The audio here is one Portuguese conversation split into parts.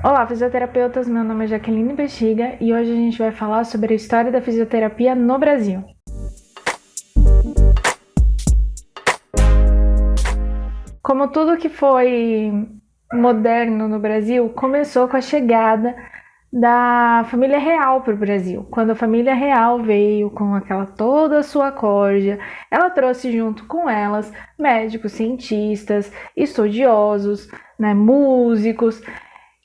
Olá, fisioterapeutas! Meu nome é Jaqueline Bexiga e hoje a gente vai falar sobre a história da fisioterapia no Brasil. Como tudo que foi moderno no Brasil, começou com a chegada da família real para o Brasil. Quando a família real veio com toda a sua corja, ela trouxe junto com elas médicos, cientistas, estudiosos, músicos.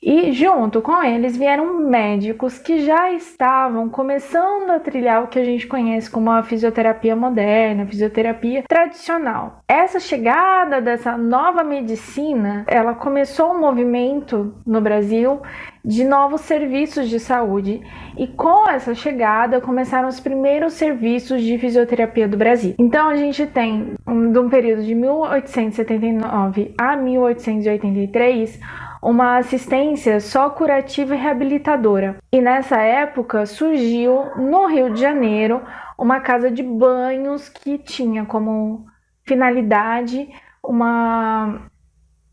E junto com eles vieram médicos que já estavam começando a trilhar o que a gente conhece como a fisioterapia moderna, a fisioterapia tradicional. Essa chegada dessa nova medicina, ela começou um movimento no Brasil de novos serviços de saúde, e com essa chegada começaram os primeiros serviços de fisioterapia do Brasil. Então a gente tem, de um período de 1879 a 1883, uma assistência só curativa e reabilitadora. E nessa época surgiu no Rio de Janeiro uma casa de banhos que tinha como finalidade uma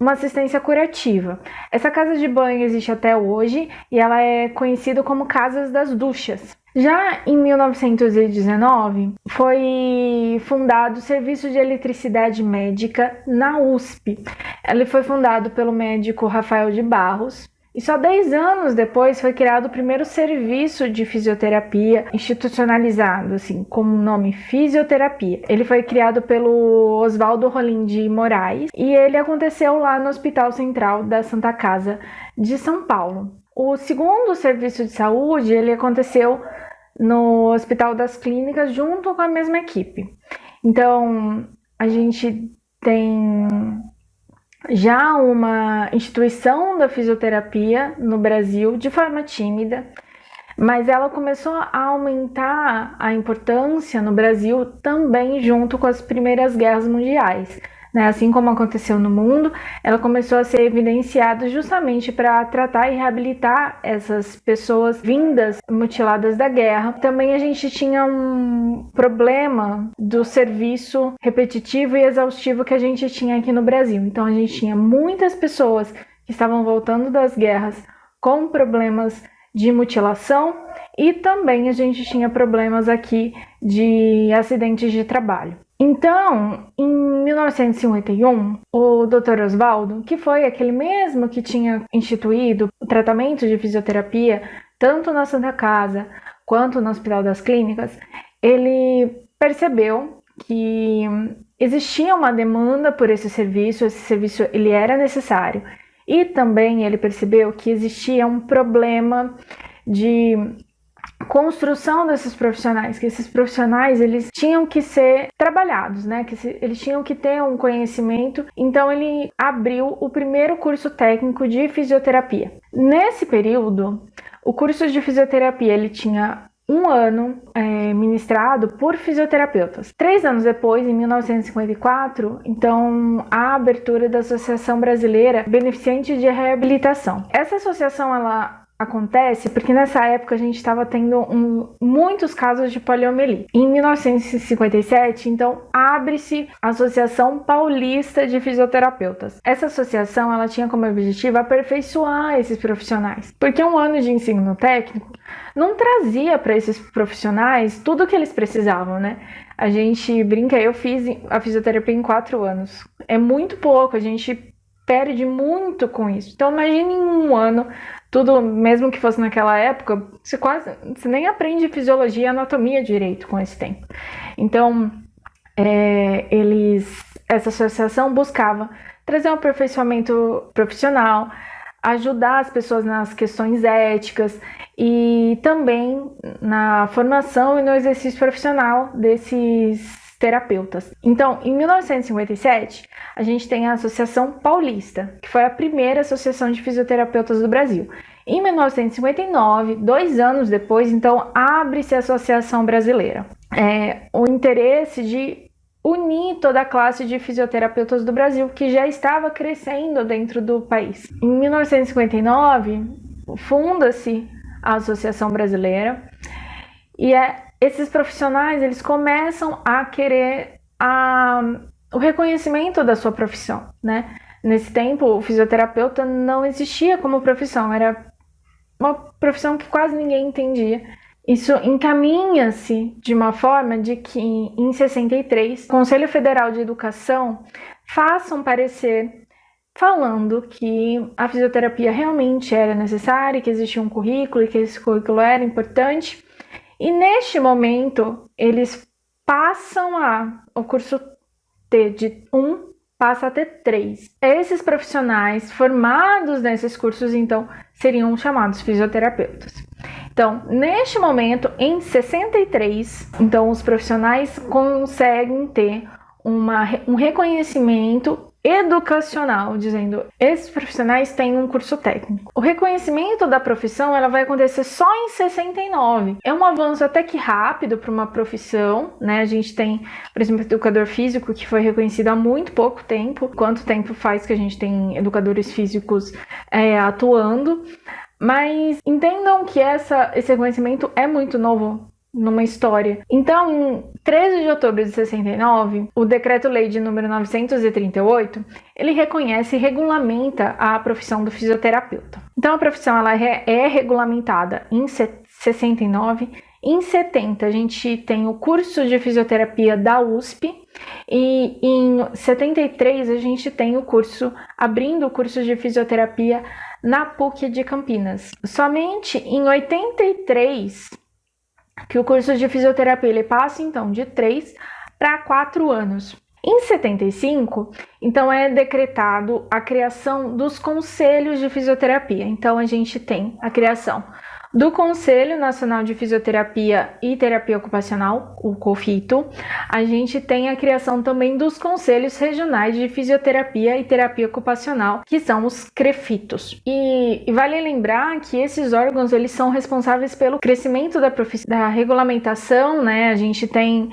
assistência curativa. Essa casa de banho existe até hoje e ela é conhecida como Casas das Duchas. Já em 1919, foi fundado o Serviço de Eletricidade Médica na USP. Ele foi fundado pelo médico Rafael de Barros, e só 10 anos depois foi criado o primeiro serviço de fisioterapia institucionalizado, assim, com o nome fisioterapia. Ele foi criado pelo Oswaldo Rolim de Moraes e ele aconteceu lá no Hospital Central da Santa Casa de São Paulo. O segundo serviço de saúde, ele aconteceu no Hospital das Clínicas junto com a mesma equipe. Então, a gente tem já uma instituição da fisioterapia no Brasil de forma tímida, mas ela começou a aumentar a importância no Brasil também junto com as primeiras guerras mundiais. Assim como aconteceu no mundo, ela começou a ser evidenciada justamente para tratar e reabilitar essas pessoas vindas mutiladas da guerra. Também a gente tinha um problema do serviço repetitivo e exaustivo que a gente tinha aqui no Brasil. Então a gente tinha muitas pessoas que estavam voltando das guerras com problemas de mutilação e também a gente tinha problemas aqui de acidentes de trabalho. Então, em 1951, o Dr. Oswaldo, que foi aquele mesmo que tinha instituído o tratamento de fisioterapia, tanto na Santa Casa quanto no Hospital das Clínicas, ele percebeu que existia uma demanda por esse serviço ele era necessário. E também ele percebeu que existia um problema de construção desses profissionais, que esses profissionais eles tinham que ser trabalhados, eles tinham que ter um conhecimento. Então ele abriu o primeiro curso técnico de fisioterapia. Nesse período, o curso de fisioterapia ele tinha um ano ministrado por fisioterapeutas. 3 anos depois, em 1954, então a abertura da Associação Brasileira Beneficente de Reabilitação. Essa associação ela acontece porque nessa época a gente estava tendo muitos casos de poliomielite. Em 1957, então, abre-se a Associação Paulista de Fisioterapeutas. Essa associação ela tinha como objetivo aperfeiçoar esses profissionais, porque um ano de ensino técnico não trazia para esses profissionais tudo o que eles precisavam, A gente brinca, eu fiz a fisioterapia em 4 anos. É muito pouco, a gente perde muito com isso. Então imagine em um ano, tudo, mesmo que fosse naquela época, você nem aprende fisiologia e anatomia direito com esse tempo. Então, essa associação buscava trazer um aperfeiçoamento profissional, ajudar as pessoas nas questões éticas e também na formação e no exercício profissional desses terapeutas. Então, em 1957, a gente tem a Associação Paulista, que foi a primeira associação de fisioterapeutas do Brasil. Em 1959, 2 anos depois, então, abre-se a Associação Brasileira. O interesse de unir toda a classe de fisioterapeutas do Brasil, que já estava crescendo dentro do país. Em 1959, funda-se a Associação Brasileira e esses profissionais eles começam a querer o reconhecimento da sua profissão, Nesse tempo, o fisioterapeuta não existia como profissão, era uma profissão que quase ninguém entendia. Isso encaminha-se de uma forma de que, em 63, o Conselho Federal de Educação faça um parecer falando que a fisioterapia realmente era necessária, que existia um currículo e que esse currículo era importante. E neste momento, eles passam o curso T de 1 passa a ter 3. Esses profissionais formados nesses cursos, então, seriam chamados fisioterapeutas. Então, neste momento, em 63, então os profissionais conseguem ter um reconhecimento educacional, dizendo esses profissionais têm um curso técnico. O reconhecimento da profissão ela vai acontecer só em 69. É um avanço até que rápido para uma profissão, né? A gente tem, por exemplo, educador físico que foi reconhecido há muito pouco tempo. Quanto tempo faz que a gente tem educadores físicos atuando? Mas entendam que esse reconhecimento é muito novo numa história. Então, em 13 de outubro de 69, o Decreto-Lei de número 938, ele reconhece e regulamenta a profissão do fisioterapeuta. Então, a profissão ela é regulamentada em 69. Em 70, a gente tem o curso de fisioterapia da USP e em 73 a gente tem abrindo o curso de fisioterapia na PUC de Campinas. Somente em 83 que o curso de fisioterapia ele passa então de 3 para 4 anos. Em 75, então é decretado a criação dos conselhos de fisioterapia. Então a gente tem a criação do Conselho Nacional de Fisioterapia e Terapia Ocupacional, o COFITO. A gente tem a criação também dos Conselhos Regionais de Fisioterapia e Terapia Ocupacional, que são os CREFITOS. E vale lembrar que esses órgãos eles são responsáveis pelo crescimento da regulamentação, né? A gente tem,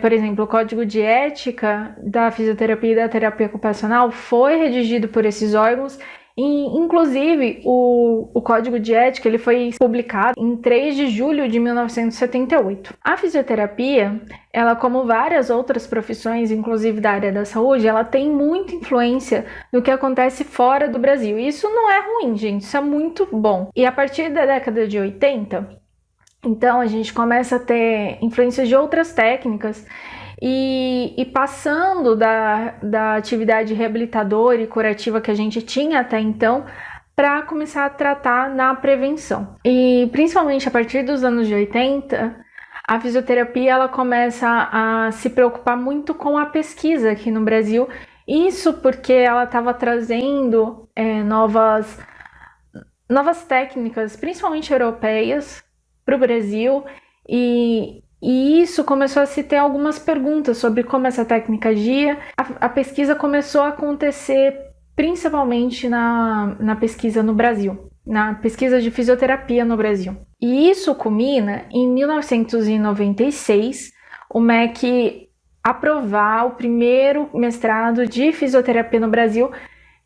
por exemplo, o Código de Ética da Fisioterapia e da Terapia Ocupacional foi redigido por esses órgãos. E, inclusive, o Código de Ética ele foi publicado em 3 de julho de 1978. A fisioterapia, ela como várias outras profissões, inclusive da área da saúde, ela tem muita influência no que acontece fora do Brasil. E isso não é ruim, gente, isso é muito bom. E a partir da década de 80, então a gente começa a ter influências de outras técnicas e passando da atividade reabilitadora e curativa que a gente tinha até então para começar a tratar na prevenção. E principalmente a partir dos anos de 80, a fisioterapia ela começa a se preocupar muito com a pesquisa aqui no Brasil. Isso porque ela estava trazendo novas técnicas, principalmente europeias, para o Brasil e isso começou a se ter algumas perguntas sobre como essa técnica agia. A pesquisa começou a acontecer principalmente na pesquisa no Brasil, na pesquisa de fisioterapia no Brasil. E isso culmina em 1996, o MEC aprovar o primeiro mestrado de fisioterapia no Brasil,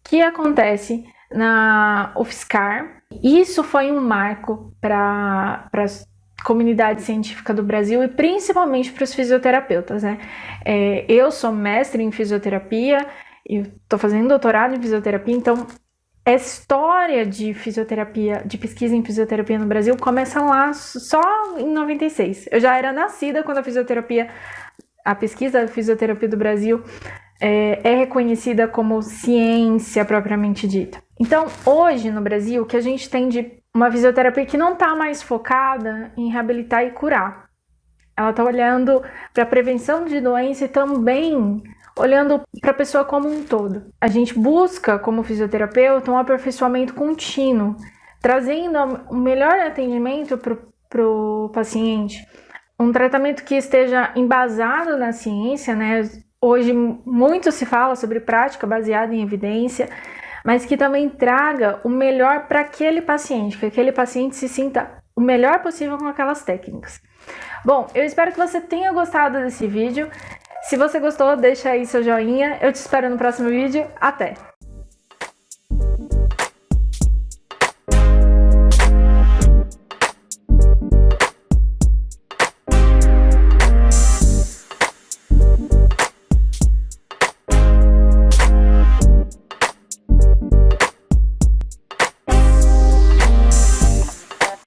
que acontece na UFSCar. Isso foi um marco para comunidade científica do Brasil e principalmente para os fisioterapeutas, né? Eu sou mestre em fisioterapia e estou fazendo doutorado em fisioterapia, então essa história de fisioterapia, de pesquisa em fisioterapia no Brasil começa lá só em 96. Eu já era nascida quando a pesquisa da fisioterapia do Brasil é reconhecida como ciência propriamente dita. Então, hoje no Brasil, o que a gente tem de uma fisioterapia que não está mais focada em reabilitar e curar. Ela está olhando para a prevenção de doença e também olhando para a pessoa como um todo. A gente busca, como fisioterapeuta, um aperfeiçoamento contínuo, trazendo o melhor atendimento para o paciente. Um tratamento que esteja embasado na ciência, né? Hoje muito se fala sobre prática baseada em evidência, mas que também traga o melhor para aquele paciente, que aquele paciente se sinta o melhor possível com aquelas técnicas. Bom, eu espero que você tenha gostado desse vídeo. Se você gostou, deixa aí seu joinha. Eu te espero no próximo vídeo. Até!